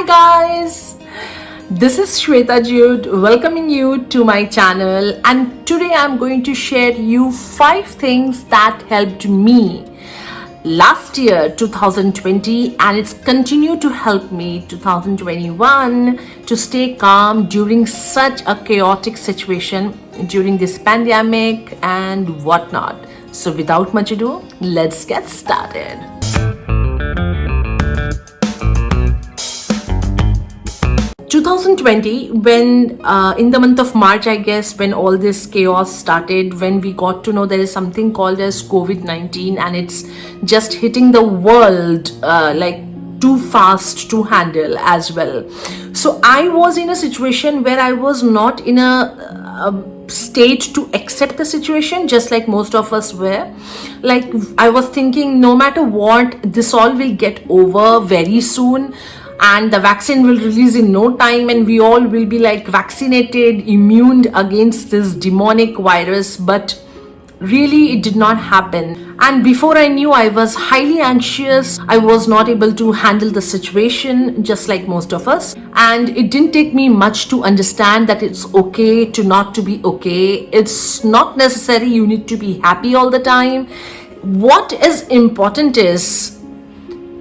Hi guys, this is Shweta Jude welcoming you to my channel, and today I'm going to share you 5 things that helped me last year 2020 and it's continued to help me 2021 to stay calm during such a chaotic situation during this pandemic and whatnot. So without much ado, let's get started. 2020, when in the month of March, I guess, when all this chaos started, when we got to know there is something called as COVID-19 and it's just hitting the world like too fast to handle as well. So I was in a situation where I was not in a state to accept the situation, just like most of us were. Like, I was thinking, no matter what, this all will get over very soon and the vaccine will release in no time and we all will be like vaccinated, immune against this demonic virus. But really it did not happen, and before I knew, I was highly anxious. I was not able to handle the situation, just like most of us, and it didn't take me much to understand that it's okay to not to be okay. It's not necessary you need to be happy all the time. What is important is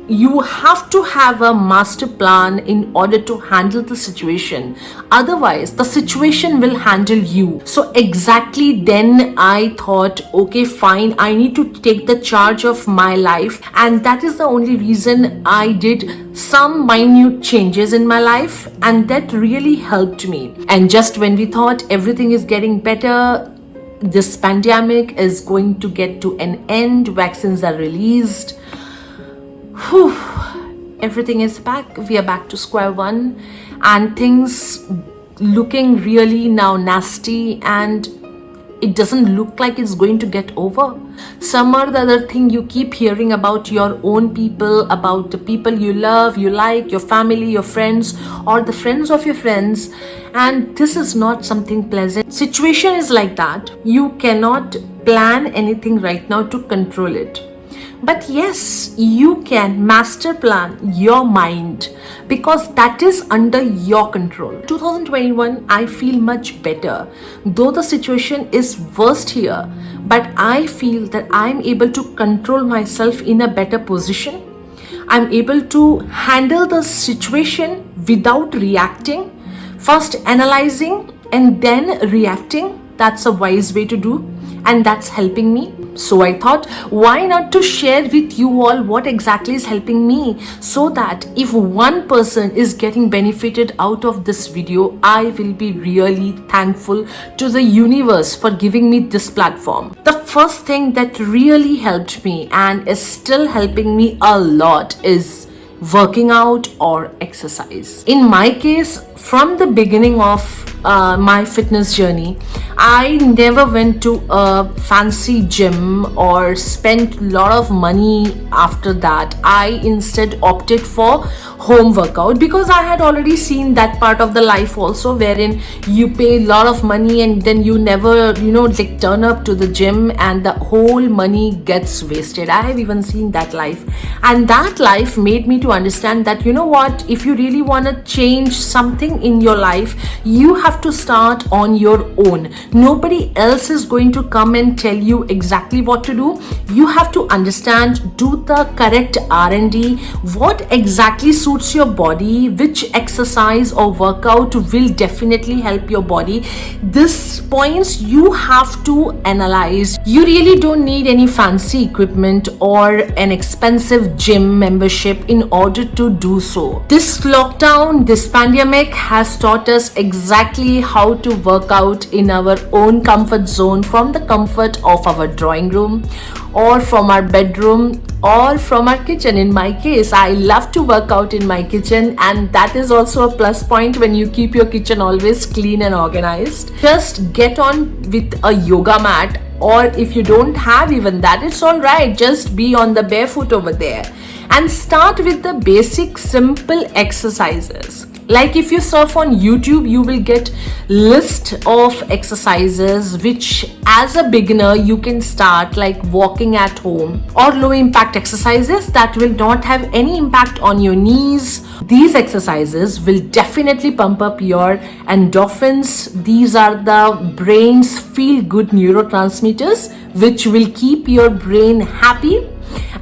you have to have a master plan in order to handle the situation. Otherwise, the situation will handle you. So exactly then I thought, okay, fine, I need to take the charge of my life. And that is the only reason I did some minute changes in my life. And that really helped me. And just when we thought everything is getting better, this pandemic is going to get to an end, vaccines are released. Whew. Everything is back. We are back to square one and things looking really now nasty, and it doesn't look like it's going to get over. Some or the other thing you keep hearing about your own people, about the people you love, you like, your family, your friends, or the friends of your friends, and this is not something pleasant. Situation is like that. You cannot plan anything right now to control it. But yes, you can master plan your mind because that is under your control. 2021, I feel much better. Though the situation is worst here, but I feel that I'm able to control myself in a better position. I'm able to handle the situation without reacting. First analyzing and then reacting. That's a wise way to do, and that's helping me. So I thought, why not to share with you all what exactly is helping me, so that if one person is getting benefited out of this video, I will be really thankful to the universe for giving me this platform. The first thing that really helped me and is still helping me a lot is working out or exercise. In my case, from the beginning of my fitness journey, I never went to a fancy gym or spent a lot of money after that. I instead opted for home workout because I had already seen that part of the life also, wherein you pay a lot of money and then you never, like turn up to the gym and the whole money gets wasted. I have even seen that life, and that life made me to understand that, what, if you really want to change something in your life, you have to start on your own. Nobody else is going to come and tell you exactly what to do. You have to understand, do the correct R&D, what exactly suits your body, which exercise or workout will definitely help your body. These points you have to analyze. You really don't need any fancy equipment or an expensive gym membership in order to do so. This lockdown, this pandemic has taught us exactly how to work out in our own comfort zone, from the comfort of our drawing room or from our bedroom or from our kitchen. In my case, I love to work out in my kitchen, and that is also a plus point when you keep your kitchen always clean and organized. Just get on with a yoga mat, or if you don't have even that, it's all right. Just be on the barefoot over there and start with the basic simple exercises Like if you surf on YouTube, you will get list of exercises which as a beginner you can start, like walking at home, or low impact exercises that will not have any impact on your knees. These exercises will definitely pump up your endorphins. These are the brain's feel good neurotransmitters which will keep your brain happy.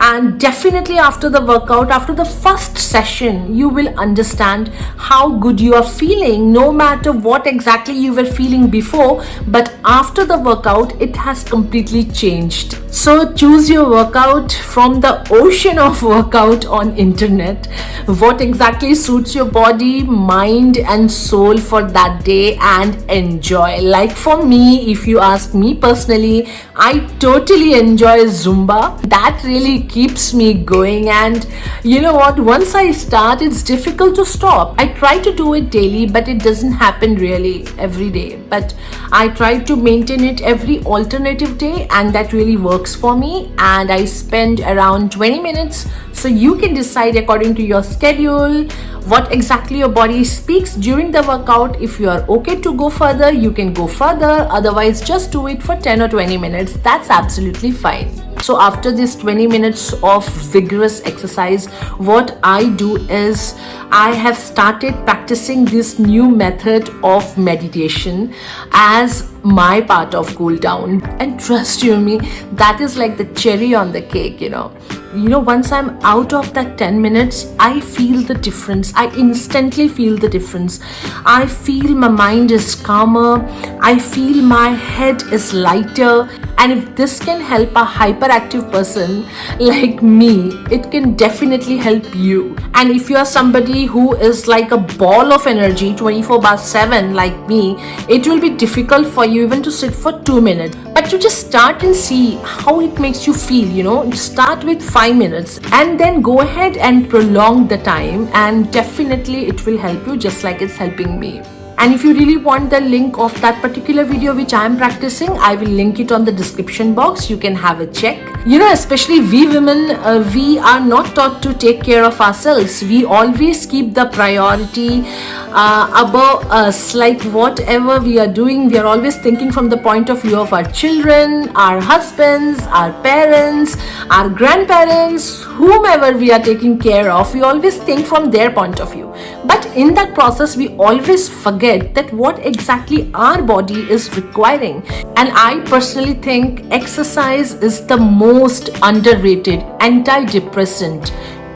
And definitely after the workout, after the first session, you will understand how good you are feeling, no matter what exactly you were feeling before, but after the workout it has completely changed. So choose your workout from the ocean of workout on internet, what exactly suits your body, mind and soul for that day, and enjoy. Like for me, if you ask me personally, I totally enjoy Zumba. That really keeps me going, and you know what, once I start, it's difficult to stop. I try to do it daily, but it doesn't happen really every day, but I try to maintain it every alternative day, and that really works for me. And I spend around 20 minutes, so you can decide according to your schedule what exactly your body speaks during the workout. If you are okay to go further, you can go further, otherwise just do it for 10 or 20 minutes. That's absolutely fine. So after this 20 minutes of vigorous exercise, what I do is I have started practicing this new method of meditation as my part of cool down. And trust you me, that is like the cherry on the cake, you know, once I'm out of that 10 minutes, I feel the difference. I instantly feel the difference. I feel my mind is calmer. I feel my head is lighter. And if this can help a hyperactive person like me, it can definitely help you. And if you are somebody who is like a ball of energy 24/7 like me, it will be difficult for you even to sit for 2 minutes. But you just start and see how it makes you feel, start with 5 minutes and then go ahead and prolong the time, and definitely it will help you just like it's helping me. And if you really want the link of that particular video which I am practicing, I will link it on the description box. You can have a check. Especially we women, we are not taught to take care of ourselves. We always keep the priority above us. Like whatever we are doing, we are always thinking from the point of view of our children, our husbands, our parents, our grandparents, whomever we are taking care of. We always think from their point of view. But in that process, we always forget that what exactly our body is requiring. And I personally think exercise is the most underrated antidepressant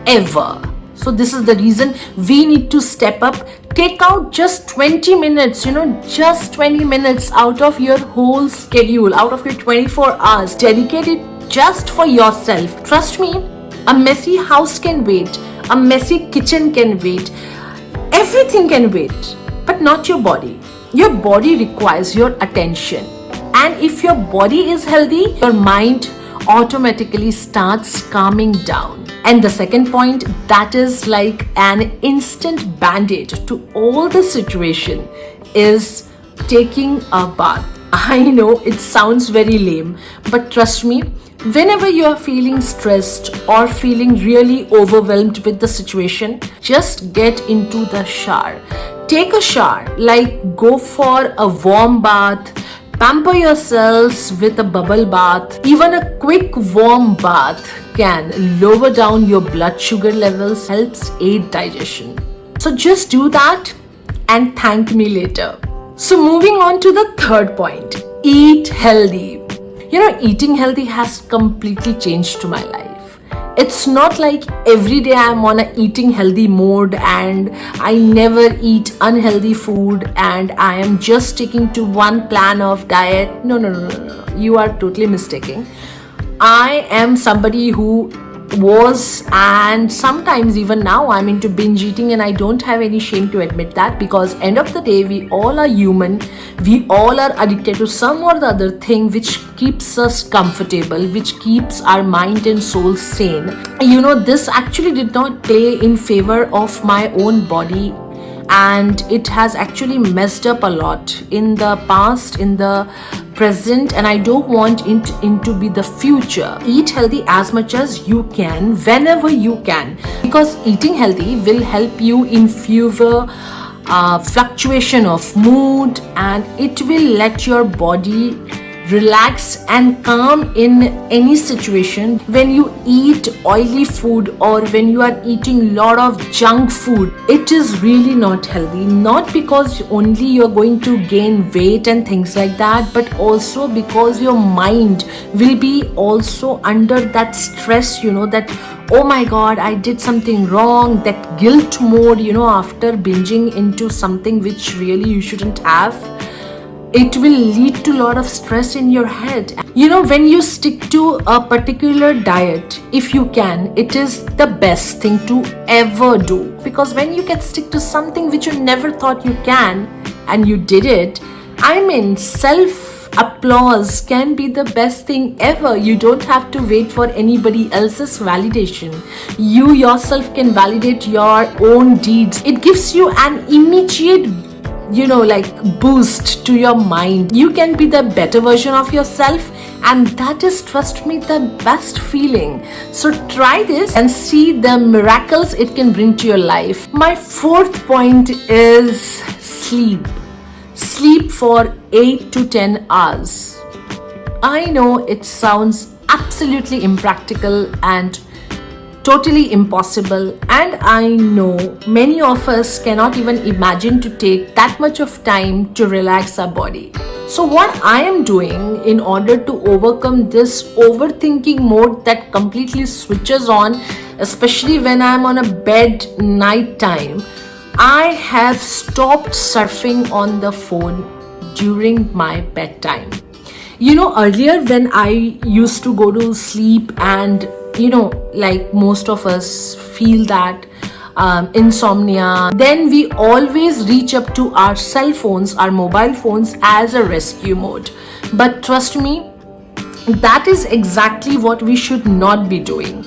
ever. So this is the reason we need to step up. Take out just 20 minutes, just 20 minutes out of your whole schedule, out of your 24 hours. Dedicate it just for yourself. Trust me, a messy house can wait. A messy kitchen can wait. Everything can wait, but not your body. Your body requires your attention. And if your body is healthy, your mind automatically starts calming down. And the second point, that is like an instant band-aid to all the situation, is taking a bath. I know it sounds very lame, but trust me, whenever you are feeling stressed or feeling really overwhelmed with the situation, just get into the shower. Take a shower, like go for a warm bath, pamper yourselves with a bubble bath. Even a quick warm bath can lower down your blood sugar levels, helps aid digestion. So just do that and thank me later. So moving on to the third point, eat healthy. Eating healthy has completely changed my life. It's not like every day I'm on a eating healthy mode and I never eat unhealthy food and I am just sticking to one plan of diet. No. You are totally mistaken. I am somebody who was, and sometimes even now I'm into binge eating, and I don't have any shame to admit that, because end of the day we all are human. We all are addicted to some or the other thing which keeps us comfortable, which keeps our mind and soul sane. This actually did not play in favor of my own body, and it has actually messed up a lot in the past, in the present, and I don't want it to be the future. Eat healthy as much as you can, whenever you can, because eating healthy will help you in fewer fluctuation of mood, and it will let your body relax and calm in any situation. When you eat oily food or when you are eating a lot of junk food, it is really not healthy. Not because only you're going to gain weight and things like that, but also because your mind will be also under that stress, that oh my god, I did something wrong, that guilt mode, after binging into something which really you shouldn't have. It will lead to a lot of stress in your head. When you stick to a particular diet, if you can, it is the best thing to ever do. Because when you can stick to something which you never thought you can, and you did it, self-applause can be the best thing ever. You don't have to wait for anybody else's validation. You yourself can validate your own deeds. It gives you an immediate boost to your mind. You can be the better version of yourself, and that is, trust me, the best feeling. So try this and see the miracles it can bring to your life. My fourth point is sleep. Sleep for 8 to 10 hours. I know it sounds absolutely impractical and totally impossible, and I know many of us cannot even imagine to take that much of time to relax our body. So what I am doing in order to overcome this overthinking mode that completely switches on, especially when I'm on a bed night time, I have stopped surfing on the phone during my bedtime. Earlier when I used to go to sleep and like most of us feel that insomnia, then we always reach up to our cell phones, our mobile phones, as a rescue mode. But trust me, that is exactly what we should not be doing.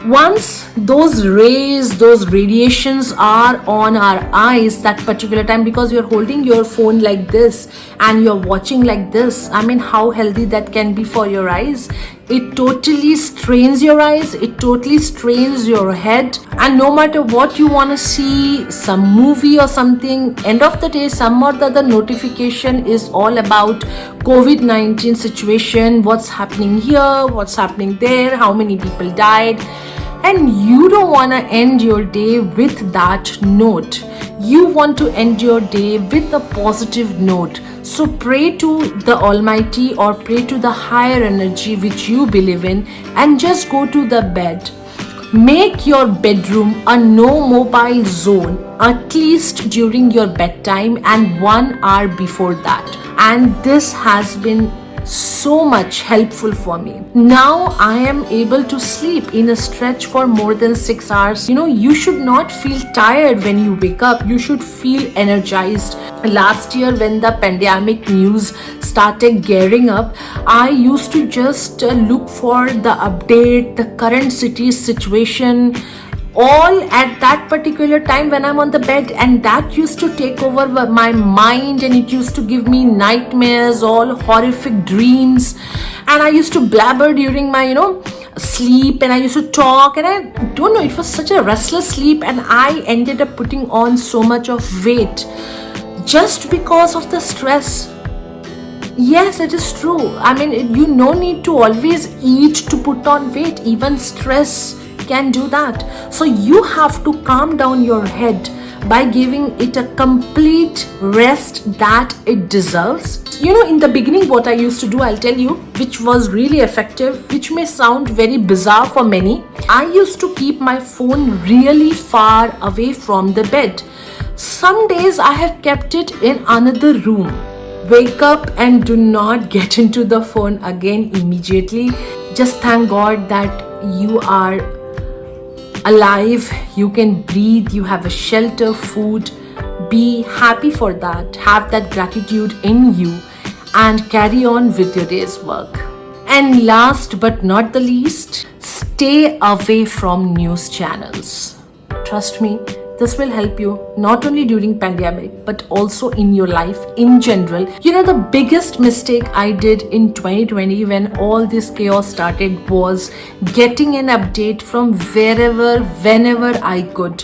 Once those rays, those radiations are on our eyes that particular time, because you're holding your phone like this and you're watching like this, how healthy that can be for your eyes. It totally strains your eyes, it totally strains your head, and no matter what you want to see, some movie or something, end of the day, some or the other notification is all about COVID-19 situation, what's happening here, what's happening there, how many people died. And you don't want to end your day with that note. You want to end your day with a positive note. So pray to the Almighty or pray to the higher energy which you believe in, and just go to the bed. Make your bedroom a no mobile zone, at least during your bedtime and 1 hour before that. And this has been so much helpful for me. Now I am able to sleep in a stretch for more than 6 hours. You should not feel tired when you wake up. You should feel energized. Last year when the pandemic news started gearing up, I used to just look for the update, the current city situation, all at that particular time when I'm on the bed, and that used to take over my mind, and it used to give me nightmares, all horrific dreams, and I used to blabber during my sleep, and I used to talk, and I don't know, it was such a restless sleep, and I ended up putting on so much of weight just because of the stress. Yes, it is true. You no need to always eat to put on weight. Even stress can do that. So you have to calm down your head by giving it a complete rest that it deserves. In the beginning, what I used to do, I'll tell you, which was really effective, which may sound very bizarre for many. I used to keep my phone really far away from the bed. Some days I have kept it in another room. Wake up and do not get into the phone again immediately. Just thank God that you are alive, you can breathe, you have a shelter, food. Be happy for that. Have that gratitude in you and carry on with your day's work. And last but not the least, stay away from news channels. Trust me, this will help you not only during pandemic but also in your life in general. The biggest mistake I did in 2020 when all this chaos started was getting an update from wherever, whenever I could.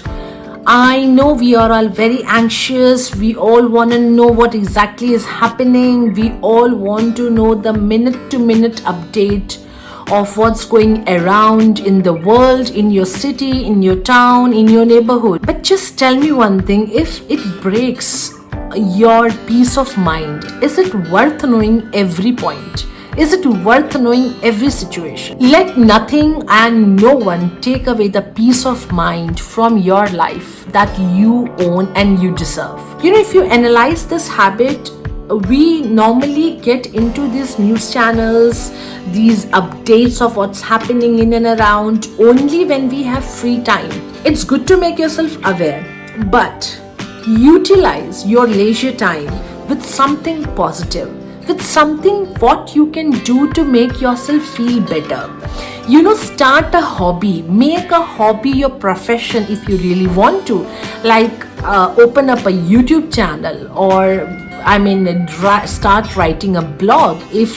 I know we are all very anxious. We all want to know what exactly is happening. We all want to know the minute to minute update of what's going around in the world, in your city, in your town, in your neighborhood. But just tell me one thing, if it breaks your peace of mind, is it worth knowing every point? Is it worth knowing every situation? Let nothing and no one take away the peace of mind from your life that you own and you deserve. If you analyze this habit, we normally get into these news channels, these updates of what's happening in and around only when we have free time. It's good to make yourself aware, but utilize your leisure time with something positive, with something what you can do to make yourself feel better. Start a hobby, make a hobby your profession if you really want to, like open up a YouTube channel, or start writing a blog. If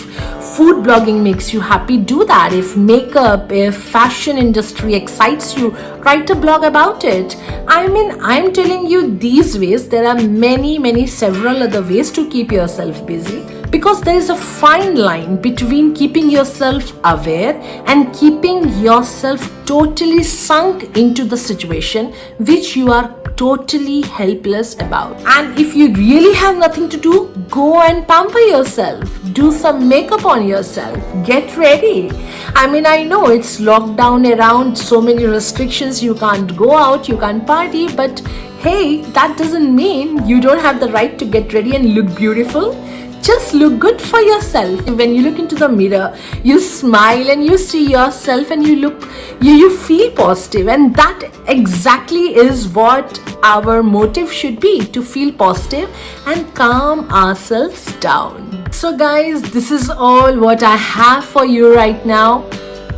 food blogging makes you happy, do that. If makeup, if fashion industry excites you, write a blog about it. I'm telling you, these ways, there are many several other ways to keep yourself busy, because there is a fine line between keeping yourself aware and keeping yourself totally sunk into the situation which you are totally helpless about. And if you really have nothing to do, go and pamper yourself, do some makeup on yourself, get ready. I know it's lockdown around, so many restrictions, you can't go out, you can't party, but hey, that doesn't mean you don't have the right to get ready and look beautiful. Just look good for yourself. When you look into the mirror, you smile and you see yourself and you feel positive. And that exactly is what our motive should be, to feel positive and calm ourselves down. So guys, this is all what I have for you right now.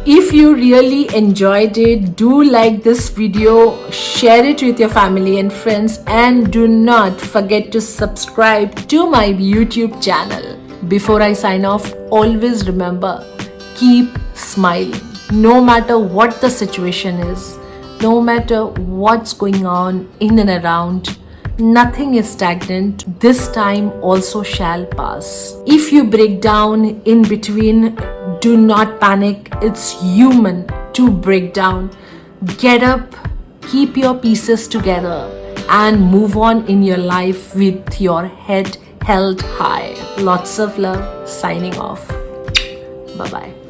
If you really enjoyed it, do like this video, share it with your family and friends, and do not forget to subscribe to my YouTube channel. Before I sign off, always remember, keep smiling. No matter what the situation is, no matter what's going on in and around, nothing is stagnant. This time also shall pass. If you break down in between, do not panic. It's human to break down. Get up, keep your pieces together, and move on in your life with your head held high. Lots of love. Signing off. Bye-bye.